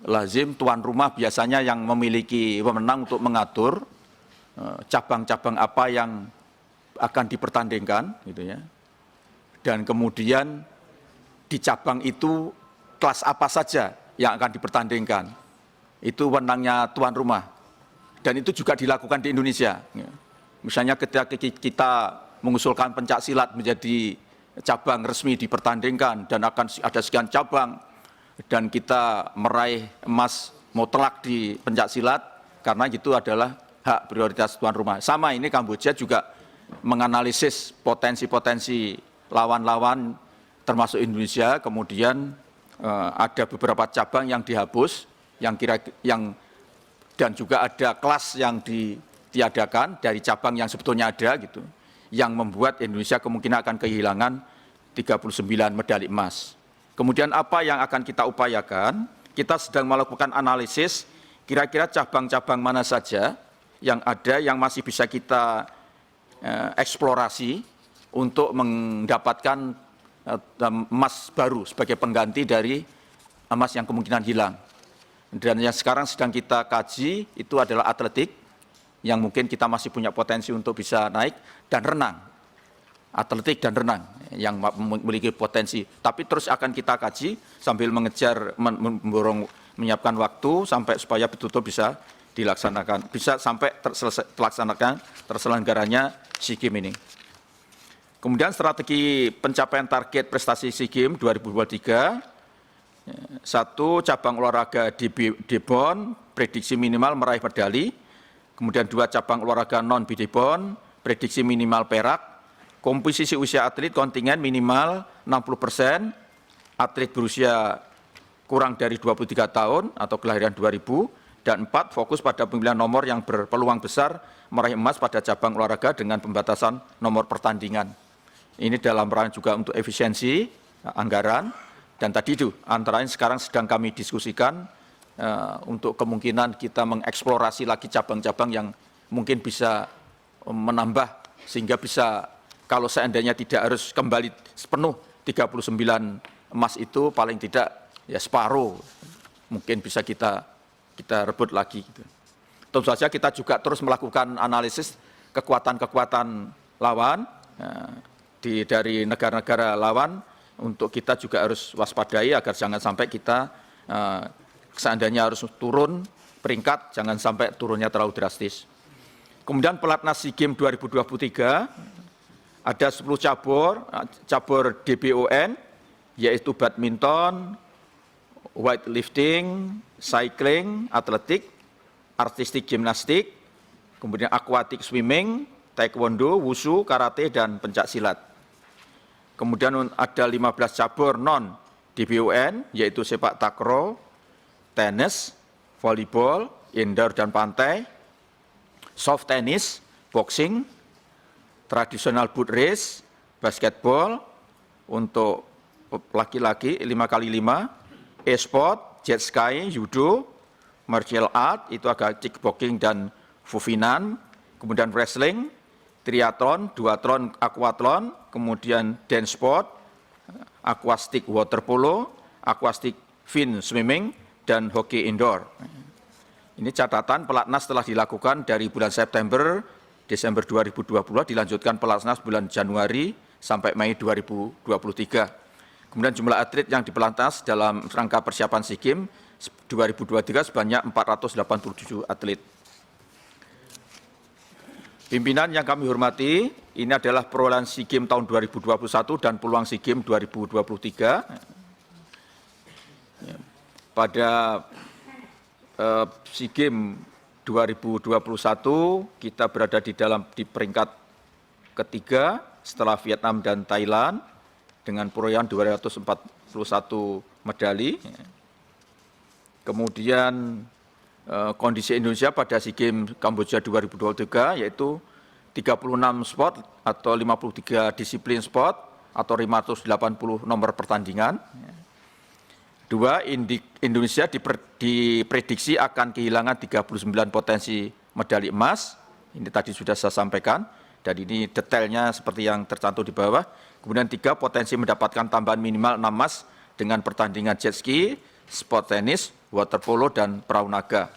Lazim tuan rumah biasanya yang memiliki wewenang untuk mengatur cabang-cabang apa yang akan dipertandingkan, gitu ya. Dan kemudian di cabang itu kelas apa saja yang akan dipertandingkan. Itu wewenangnya tuan rumah. Dan itu juga dilakukan di Indonesia. Misalnya ketika kita mengusulkan pencak silat menjadi cabang resmi dipertandingkan dan akan ada sekian cabang dan kita meraih emas mutlak di pencak silat karena itu adalah hak prioritas tuan rumah. Sama ini Kamboja juga menganalisis potensi-potensi lawan-lawan termasuk Indonesia, kemudian ada beberapa cabang yang dihapus, dan juga ada kelas yang ditiadakan dari cabang yang sebetulnya ada gitu, yang membuat Indonesia kemungkinan akan kehilangan 39 medali emas. Kemudian apa yang akan kita upayakan? Kita sedang melakukan analisis kira-kira cabang-cabang mana saja yang ada yang masih bisa kita eksplorasi untuk mendapatkan emas baru sebagai pengganti dari emas yang kemungkinan hilang. Dan yang sekarang sedang kita kaji itu adalah atletik, yang mungkin kita masih punya potensi untuk bisa naik, dan renang. Atletik dan renang yang memiliki potensi. Tapi terus akan kita kaji sambil mengejar, menyiapkan waktu sampai supaya betul-betul bisa dilaksanakan, bisa sampai terselenggaranya SEA Games ini. Kemudian strategi pencapaian target prestasi SEA Games 2023, satu, cabang olahraga debon, prediksi minimal meraih medali. Kemudian 2, cabang olahraga non-bidebon, prediksi minimal perak. Komposisi usia atlet kontingen minimal 60%, atlet berusia kurang dari 23 tahun atau kelahiran 2000. Dan 4, fokus pada pemilihan nomor yang berpeluang besar meraih emas pada cabang olahraga dengan pembatasan nomor pertandingan. Ini dalam rangka juga untuk efisiensi anggaran. Dan tadi itu antara lain sekarang sedang kami diskusikan untuk kemungkinan kita mengeksplorasi lagi cabang-cabang yang mungkin bisa menambah sehingga bisa kalau seandainya tidak harus kembali sepenuh 39 emas itu paling tidak ya separuh mungkin bisa kita rebut lagi. Gitu. Tentu saja kita juga terus melakukan analisis kekuatan-kekuatan lawan dari negara-negara lawan. Untuk kita juga harus waspadai agar jangan sampai kita seandainya harus turun peringkat, jangan sampai turunnya terlalu drastis. Kemudian pelatnas SEA Games 2023, ada 10 cabur DBON, yaitu badminton, weightlifting, cycling, atletik, artistik gimnastik, kemudian aquatic swimming, taekwondo, wushu, karate, dan pencak silat. Kemudian ada 15 cabur non-DBON, yaitu sepak takraw, tenis, volleyball, indoor dan pantai, soft tennis, boxing, tradisional boat race, basketball, untuk laki-laki 5x5, e-sport, jet ski, judo, martial art, itu agak kickboxing dan fufinan, kemudian wrestling, triathlon, duathlon, aquathlon, kemudian dance sport, aquastic water polo, aquastic fin swimming, dan hoki indoor. Ini catatan pelatnas telah dilakukan dari bulan September, Desember 2020, dilanjutkan pelatnas bulan Januari sampai Mei 2023. Kemudian jumlah atlet yang dipelatnas dalam rangka persiapan SEA Games 2023 sebanyak 487 atlet. Pimpinan yang kami hormati, ini adalah perolehan SEA Games tahun 2021 dan peluang SEA Games 2023. Pada SEA Games 2021 kita berada di peringkat ketiga setelah Vietnam dan Thailand dengan perolehan 241 medali. Kemudian kondisi Indonesia pada SEA Games Kamboja 2023 yaitu 36 sport atau 53 disiplin sport atau 580 nomor pertandingan. Dua, Indonesia diprediksi akan kehilangan 39 potensi medali emas. Ini tadi sudah saya sampaikan, dan ini detailnya seperti yang tercantum di bawah. Kemudian tiga, potensi mendapatkan tambahan minimal 6 emas dengan pertandingan jet ski, sport tenis, water polo, dan perahu naga.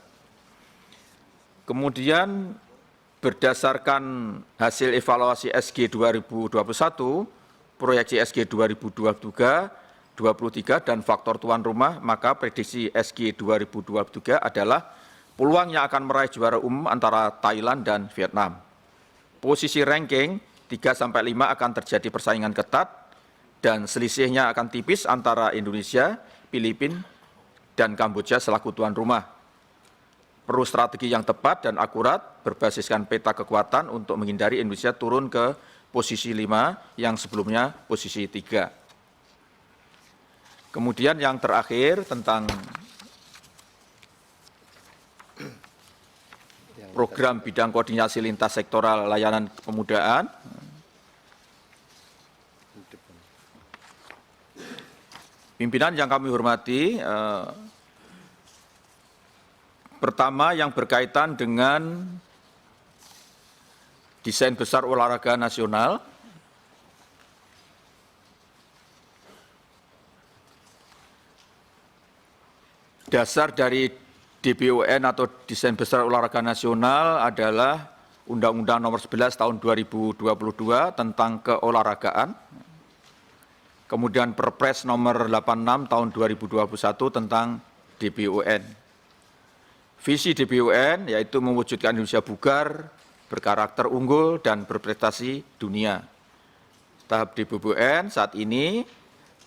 Kemudian berdasarkan hasil evaluasi SG 2021, proyeksi SG 2023 dan faktor tuan rumah, maka prediksi SG 2023 adalah peluang yang akan meraih juara umum antara Thailand dan Vietnam. Posisi ranking 3-5 akan terjadi persaingan ketat dan selisihnya akan tipis antara Indonesia, Filipina, dan Kamboja selaku tuan rumah. Perlu strategi yang tepat dan akurat berbasiskan peta kekuatan untuk menghindari Indonesia turun ke posisi 5 yang sebelumnya posisi 3. Kemudian yang terakhir tentang program bidang koordinasi lintas sektoral layanan kepemudaan. Pimpinan yang kami hormati, pertama yang berkaitan dengan desain besar olahraga nasional. Dasar dari DBON atau Desain Besar Olahraga Nasional adalah Undang-Undang Nomor 11 Tahun 2022 tentang keolahragaan. Kemudian Perpres Nomor 86 Tahun 2021 tentang DBON. Visi DBON yaitu mewujudkan Indonesia bugar, berkarakter unggul, dan berprestasi dunia. Tahap DBON saat ini,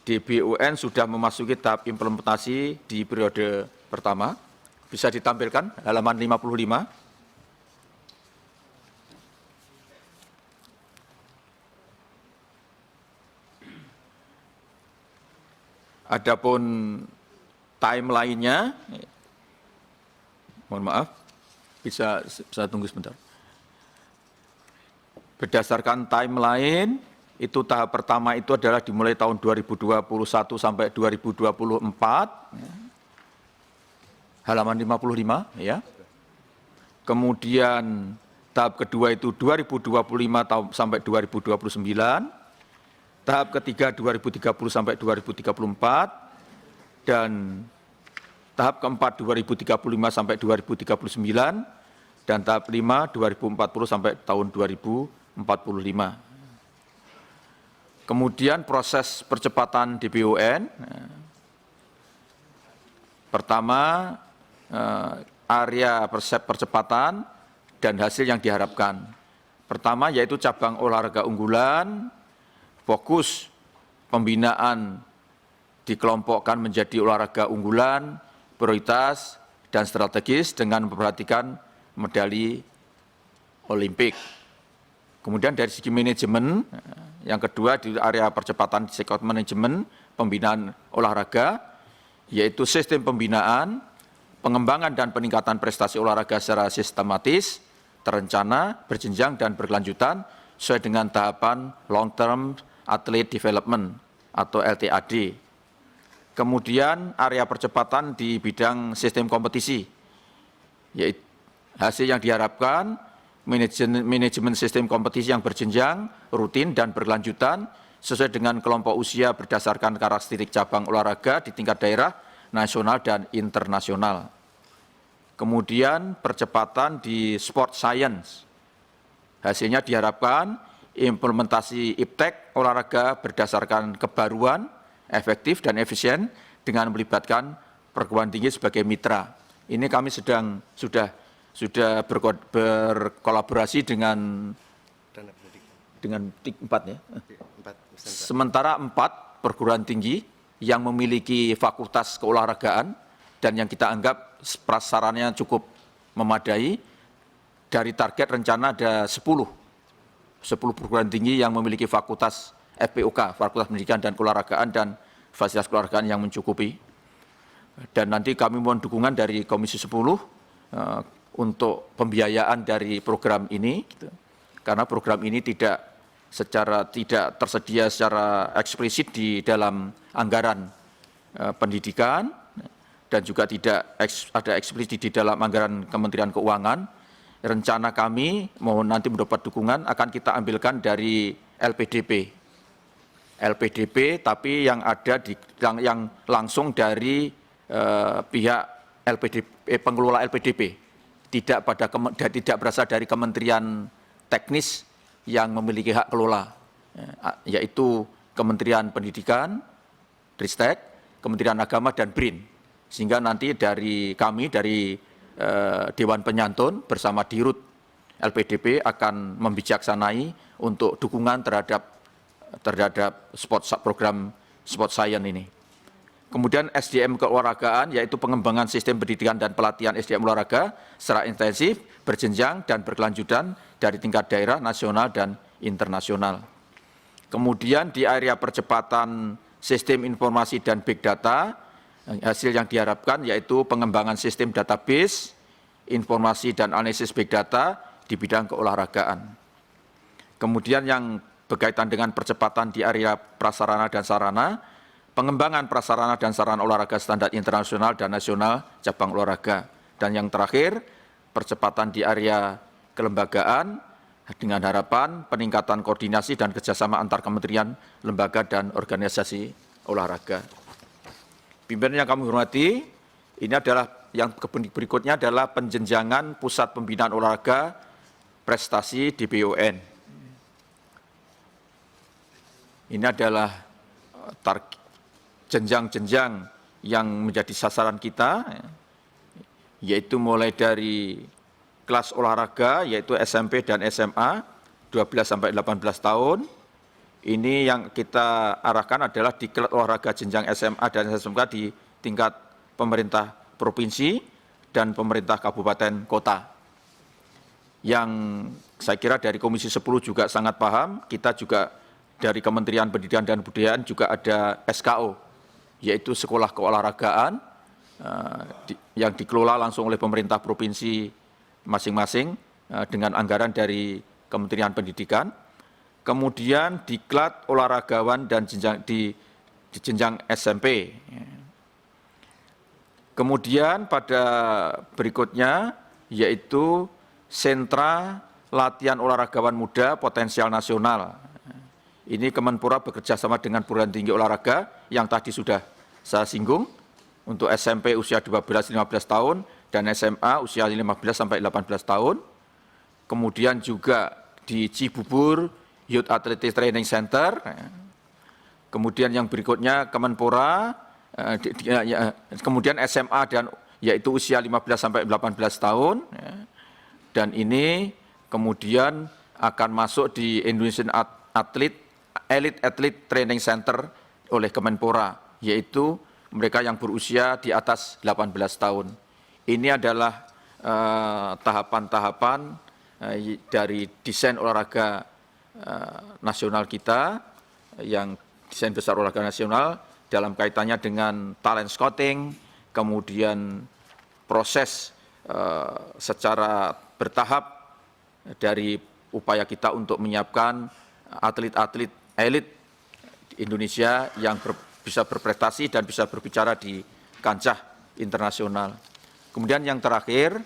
DBON sudah memasuki tahap implementasi di periode pertama. Bisa ditampilkan halaman 55. Adapun timeline-nya, mohon maaf, bisa saya tunggu sebentar. Berdasarkan timeline, itu tahap pertama itu adalah dimulai tahun 2021 sampai 2024, halaman 55 ya. Kemudian tahap kedua itu 2025 sampai 2029, tahap ketiga 2030 sampai 2034, dan tahap keempat 2035 sampai 2039, dan tahap 5 2040 sampai tahun 2045. Kemudian proses percepatan DBON, pertama area percepatan dan hasil yang diharapkan. Pertama yaitu cabang olahraga unggulan, fokus pembinaan dikelompokkan menjadi olahraga unggulan, prioritas, dan strategis dengan memperhatikan medali Olimpik. Kemudian dari segi manajemen, yang kedua di area percepatan sektor manajemen pembinaan olahraga, yaitu sistem pembinaan, pengembangan dan peningkatan prestasi olahraga secara sistematis, terencana, berjenjang, dan berkelanjutan sesuai dengan tahapan long term athlete development atau LTAD. Kemudian area percepatan di bidang sistem kompetisi, yaitu hasil yang diharapkan manajemen sistem kompetisi yang berjenjang, rutin, dan berkelanjutan sesuai dengan kelompok usia berdasarkan karakteristik cabang olahraga di tingkat daerah, nasional, dan internasional. Kemudian percepatan di sport science. Hasilnya diharapkan implementasi IPTEK olahraga berdasarkan kebaruan, efektif dan efisien dengan melibatkan perguruan tinggi sebagai mitra. Ini kami sudah berkolaborasi dengan TIK 4 ya. Sementara 4 perguruan tinggi yang memiliki fakultas keolahragaan dan yang kita anggap prasarannya cukup memadai, dari target rencana ada 10 perguruan tinggi yang memiliki fakultas FPOK, Fakultas Pendidikan dan Keolahragaan, dan fasilitas keolahragaan yang mencukupi. Dan nanti kami mohon dukungan dari Komisi 10 untuk pembiayaan dari program ini, karena program ini tidak tersedia secara eksplisit di dalam anggaran pendidikan, dan juga tidak ada eksplisit di dalam anggaran Kementerian Keuangan. Rencana kami mohon nanti mendapat dukungan akan kita ambilkan dari LPDP, tapi yang ada yang langsung dari pihak LPDP, pengelola LPDP, tidak berasal dari Kementerian Teknis yang memiliki hak kelola, yaitu Kementerian Pendidikan, Ristek, Kementerian Agama, dan BRIN. Sehingga nanti dari kami, dari Dewan Penyantun bersama Dirut LPDP akan membijaksanai untuk dukungan terhadap program sport science ini. Kemudian SDM keolahragaan, yaitu pengembangan sistem pendidikan dan pelatihan SDM olahraga secara intensif, berjenjang, dan berkelanjutan dari tingkat daerah, nasional, dan internasional. Kemudian di area percepatan sistem informasi dan big data, hasil yang diharapkan yaitu pengembangan sistem database, informasi dan analisis big data di bidang keolahragaan. Kemudian yang berkaitan dengan percepatan di area prasarana dan sarana, pengembangan prasarana dan sarana olahraga standar internasional dan nasional cabang olahraga. Dan yang terakhir, percepatan di area kelembagaan dengan harapan peningkatan koordinasi dan kerjasama antar kementerian, lembaga, dan organisasi olahraga. Pimpinan yang kami hormati, ini adalah yang berikutnya adalah penjenjangan pusat pembinaan olahraga prestasi di BUN. Ini adalah jenjang-jenjang yang menjadi sasaran kita, yaitu mulai dari kelas olahraga, yaitu SMP dan SMA, 12 sampai 18 tahun. Ini yang kita arahkan adalah di kelas olahraga jenjang SMA dan SMK di tingkat pemerintah provinsi dan pemerintah kabupaten kota. Yang saya kira dari Komisi 10 juga sangat paham, kita juga dari Kementerian Pendidikan dan Kebudayaan juga ada SKO, yaitu Sekolah Keolahragaan, yang dikelola langsung oleh pemerintah provinsi masing-masing dengan anggaran dari Kementerian Pendidikan. Kemudian diklat olahragawan dan di jenjang SMP. Kemudian pada berikutnya yaitu sentra latihan olahragawan muda potensial nasional. Ini Kemenpora bekerja sama dengan perguruan tinggi olahraga yang tadi sudah saya singgung, untuk SMP usia 12-15 tahun dan SMA usia 15 sampai 18 tahun. Kemudian juga di Cibubur Youth Athletics Training Center. Kemudian yang berikutnya Kemenpora, kemudian SMA dan yaitu usia 15 sampai 18 tahun. Dan ini kemudian akan masuk di Indonesian Elite Athlete Training Center oleh Kemenpora, yaitu mereka yang berusia di atas 18 tahun. Ini adalah tahapan-tahapan dari desain olahraga nasional kita, yang desain besar olahraga nasional dalam kaitannya dengan talent scouting, kemudian proses secara bertahap dari upaya kita untuk menyiapkan atlet-atlet elit Indonesia yang bisa berprestasi dan bisa berbicara di kancah internasional. Kemudian yang terakhir,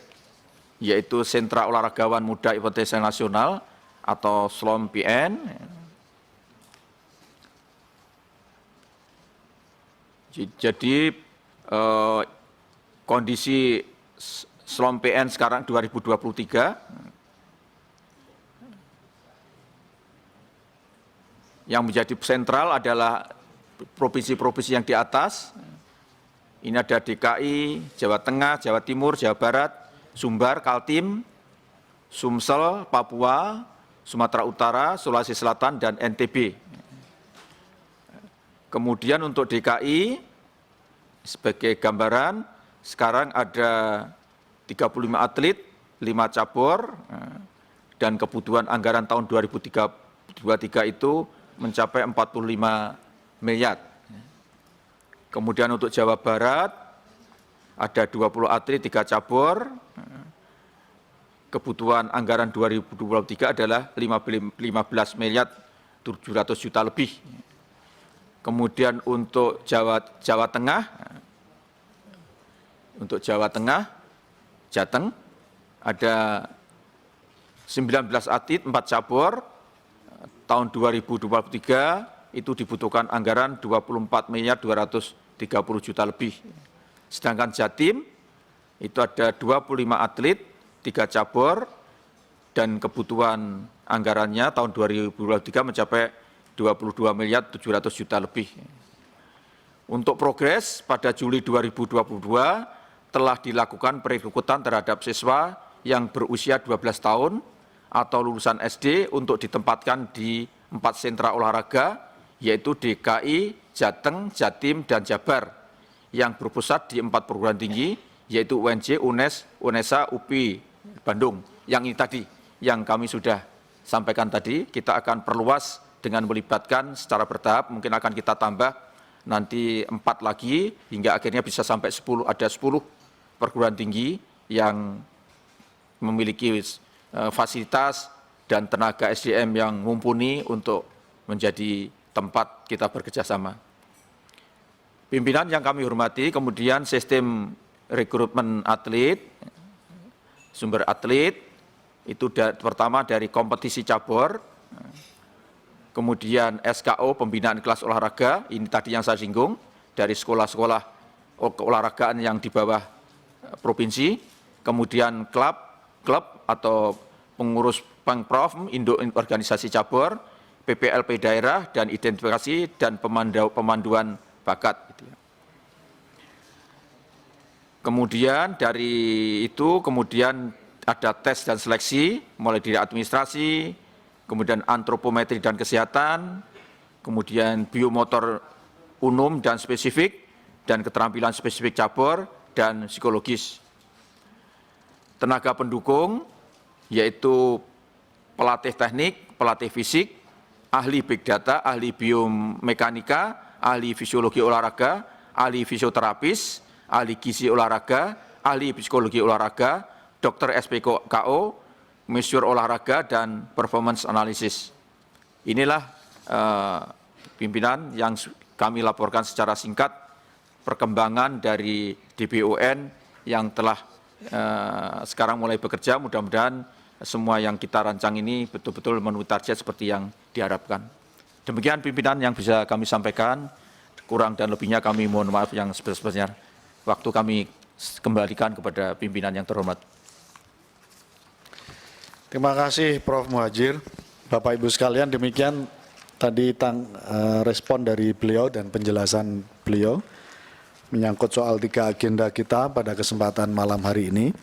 yaitu Sentra Olahragawan Muda Event Nasional atau SLOM PN. Jadi kondisi SLOM PN sekarang 2023 yang menjadi sentral adalah provinsi-provinsi yang di atas. Ini ada DKI, Jawa Tengah, Jawa Timur, Jawa Barat, Sumbar, Kaltim, Sumsel, Papua, Sumatera Utara, Sulawesi Selatan, dan NTB. Kemudian untuk DKI, sebagai gambaran, sekarang ada 35 atlet, 5 cabur, dan kebutuhan anggaran tahun 2023 itu mencapai 45 miliar. Kemudian untuk Jawa Barat, ada 20 atlet, 3 cabur, kebutuhan anggaran 2023 adalah 15 miliar 700 juta lebih. Kemudian untuk Jawa Tengah, Jateng, ada 19 atlet, 4 cabur, tahun 2023 itu dibutuhkan anggaran 24 miliar 230 juta lebih. Sedangkan Jatim itu ada 25 atlet, 3 cabur, dan kebutuhan anggarannya tahun 2023 mencapai 22 miliar 700 juta lebih. Untuk progres pada Juli 2022 telah dilakukan perekrutan terhadap siswa yang berusia 12 tahun atau lulusan SD untuk ditempatkan di 4 sentra olahraga, yaitu DKI, Jateng, Jatim, dan Jabar, yang berpusat di 4 perguruan tinggi, yaitu UNJ, UNES, UNESA, UPI, Bandung. Yang ini tadi, yang kami sudah sampaikan tadi, kita akan perluas dengan melibatkan secara bertahap, mungkin akan kita tambah nanti 4 lagi, hingga akhirnya bisa sampai 10, ada 10 perguruan tinggi yang memiliki fasilitas dan tenaga SDM yang mumpuni untuk menjadi tempat kita bekerja sama. Pimpinan yang kami hormati, kemudian sistem rekrutmen atlet, sumber atlet, itu pertama dari kompetisi cabur, kemudian SKO, pembinaan kelas olahraga, ini tadi yang saya singgung, dari sekolah-sekolah keolahragaan yang di bawah provinsi, kemudian klub atau pengurus Pengprov, induk organisasi cabur, PPLP daerah, dan identifikasi dan pemanduan bakat. Kemudian dari itu, kemudian ada tes dan seleksi, mulai dari administrasi, kemudian antropometri dan kesehatan, kemudian biomotor umum dan spesifik, dan keterampilan spesifik cabur, dan psikologis. Tenaga pendukung, yaitu pelatih teknik, pelatih fisik, ahli big data, ahli biomekanika, ahli fisiologi olahraga, ahli fisioterapis, ahli gizi olahraga, ahli psikologi olahraga, dokter SPKO, mesyur olahraga, dan performance analysis. Inilah pimpinan yang kami laporkan secara singkat perkembangan dari DBON yang telah sekarang mulai bekerja. Mudah-mudahan semua yang kita rancang ini betul-betul memenuhi target seperti yang diharapkan. Demikian pimpinan yang bisa kami sampaikan, kurang dan lebihnya kami mohon maaf yang sebesar-besarnya. Waktu kami kembalikan kepada pimpinan yang terhormat. Terima kasih Prof. Muhadjir. Bapak Ibu sekalian, demikian tadi respon dari beliau dan penjelasan beliau menyangkut soal 3 agenda kita pada kesempatan malam hari ini.